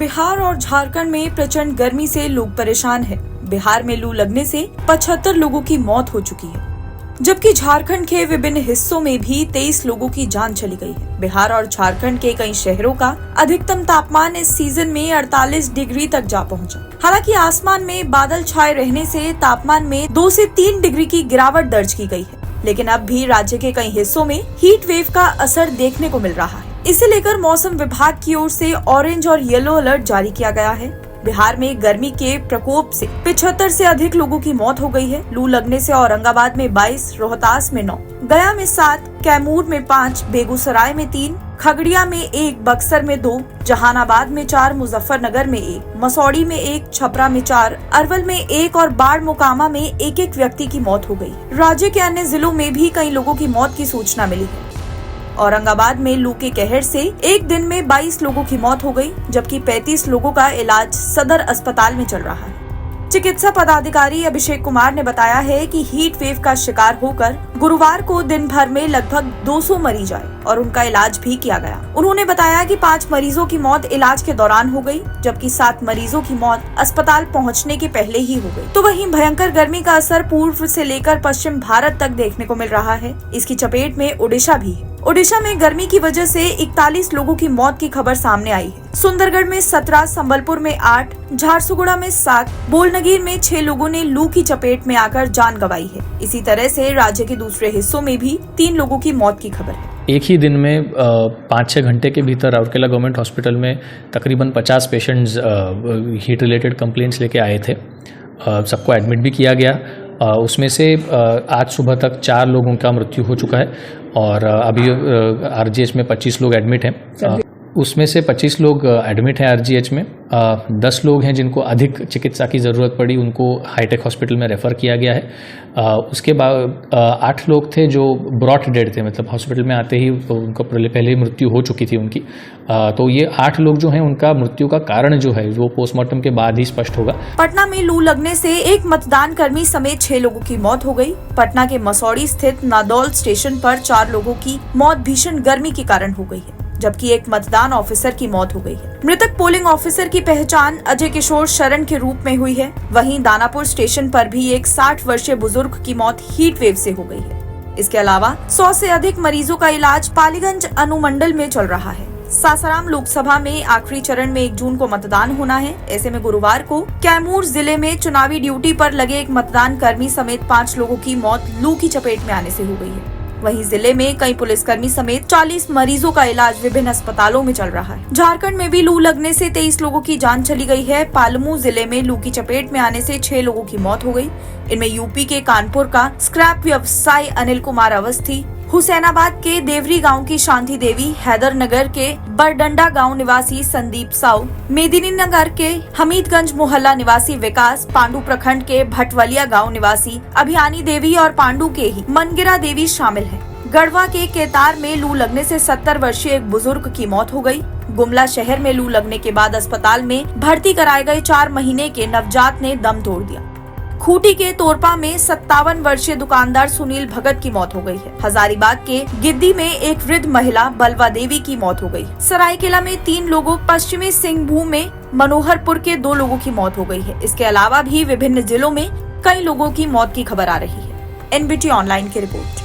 बिहार और झारखंड में प्रचंड गर्मी से लोग परेशान हैं। बिहार में लू लगने से 75 लोगों की मौत हो चुकी है, जबकि झारखंड के विभिन्न हिस्सों में भी 23 लोगों की जान चली गई है। बिहार और झारखंड के कई शहरों का अधिकतम तापमान इस सीजन में 48 डिग्री तक जा पहुंचा। हालांकि आसमान में बादल छाए रहने से तापमान में 2 से 3 डिग्री की गिरावट दर्ज की गई है, लेकिन अब भी राज्य के कई हिस्सों में हीट वेव का असर देखने को मिल रहा है। इसे लेकर मौसम विभाग की ओर से ऑरेंज और येलो अलर्ट जारी किया गया है। बिहार में गर्मी के प्रकोप से 75 से अधिक लोगों की मौत हो गई है। लू लगने से औरंगाबाद में 22, रोहतास में 9, गया में 7, कैमूर में 5, बेगूसराय में 3, खगड़िया में 1, बक्सर में 2, जहानाबाद में 4, मुजफ्फरनगर में 1, मसौड़ी में 1, छपरा में 4, अरवल में 1 और बाढ़ मोकामा में 1-1 व्यक्ति की मौत हो गई। राज्य के अन्य जिलों में भी कई लोगों की मौत की सूचना मिली है। औरंगाबाद में लू के कहर से एक दिन में 22 लोगों की मौत हो गई, जबकि 35 लोगों का इलाज सदर अस्पताल में चल रहा है। चिकित्सा पदाधिकारी अभिषेक कुमार ने बताया है कि हीट वेव का शिकार होकर गुरुवार को दिन भर में लगभग 200 मरीज आए और उनका इलाज भी किया गया। उन्होंने बताया कि 5 मरीजों की मौत इलाज के दौरान हो गई, जबकि 7 मरीजों की मौत अस्पताल पहुंचने के पहले ही हो गई। तो वहीं भयंकर गर्मी का असर पूर्व से लेकर पश्चिम भारत तक देखने को मिल रहा है। इसकी चपेट में ओडिशा भी है। ओडिशा में गर्मी की वजह से 41 लोगों की मौत की खबर सामने आई है। सुंदरगढ़ में 17, संबलपुर में 8, झारसुगुड़ा में 7, बोलनगीर में 6 लोगों ने लू की चपेट में आकर जान गंवाई है। इसी तरह से राज्य के दूसरे हिस्सों में भी 3 लोगों की मौत की खबर है। एक ही दिन में 5-6 घंटे के भीतर राउरकेला गवर्नमेंट हॉस्पिटल में तकरीबन 50 पेशेंट्स हीट रिलेटेड कंप्लेंट्स लेके आए थे। सबको एडमिट भी किया गया। उसमें से आज सुबह तक 4 लोगों का मृत्यु हो चुका है और अभी आरजीएच में 25 लोग एडमिट हैं। उसमें से 25 लोग एडमिट हैं आरजीएच में। 10 लोग हैं जिनको अधिक चिकित्सा की ज़रूरत पड़ी, उनको हाईटेक हॉस्पिटल में रेफ़र किया गया है। उसके बाद 8 लोग थे जो ब्रॉट डेड थे, मतलब हॉस्पिटल में आते ही उनको पहले ही मृत्यु हो चुकी थी उनकी। तो ये 8 लोग जो हैं उनका मृत्यु का कारण जो है वो पोस्टमार्टम के बाद ही स्पष्ट होगा। पटना में लू लगने से एक मतदान कर्मी समेत 6 लोगों की मौत हो गई। पटना के मसौड़ी स्थित नादौल स्टेशन पर 4 लोगों की मौत भीषण गर्मी के कारण हो गई है, जबकि एक मतदान ऑफिसर की मौत हो गई है। मृतक पोलिंग ऑफिसर की पहचान अजय किशोर शरण के रूप में हुई है। वहीं दानापुर स्टेशन पर भी एक 60 वर्षीय बुजुर्ग की मौत हीट वेव से हो गई है। इसके अलावा 100 से अधिक मरीजों का इलाज पालीगंज अनुमंडल में चल रहा है। सासाराम लोकसभा में आखिरी चरण में 1 जून को मतदान होना है। ऐसे में गुरुवार को कैमूर जिले में चुनावी ड्यूटी पर लगे एक मतदान कर्मी समेत 5 लोगों की मौत लू की चपेट में आने से हो गई है। वहीं जिले में कई पुलिसकर्मी समेत 40 मरीजों का इलाज विभिन्न अस्पतालों में चल रहा है। झारखंड में भी लू लगने से 23 लोगों की जान चली गई है। पालमू जिले में लू की चपेट में आने से 6 लोगों की मौत हो गई। इनमें यूपी के कानपुर का स्क्रैप व्यवसायी अनिल कुमार अवस्थी, हुसैनाबाद के देवरी गांव की शांति देवी, हैदरनगर के बरडंडा गांव निवासी संदीप साउ, मेदिनीनगर के हमीदगंज मोहल्ला निवासी विकास, पांडु प्रखंड के भटवलिया गांव निवासी अभियानी देवी और पांडु के ही मनगिरा देवी शामिल हैं। गढ़वा के केतार में लू लगने से 70 वर्षीय एक बुजुर्ग की मौत हो गई। गुमला शहर में लू लगने के बाद अस्पताल में भर्ती कराए गए 4 महीने के नवजात ने दम तोड़ दिया। खूंटी के तोरपा में 57 वर्षीय दुकानदार सुनील भगत की मौत हो गई है। हजारीबाग के गिद्दी में एक वृद्ध महिला बलवा देवी की मौत हो गई। सरायकेला में 3 लोगों, पश्चिमी सिंहभूम में मनोहरपुर के 2 लोगों की मौत हो गई है। इसके अलावा भी विभिन्न जिलों में कई लोगों की मौत की खबर आ रही है। एनबीटी ऑनलाइन की रिपोर्ट।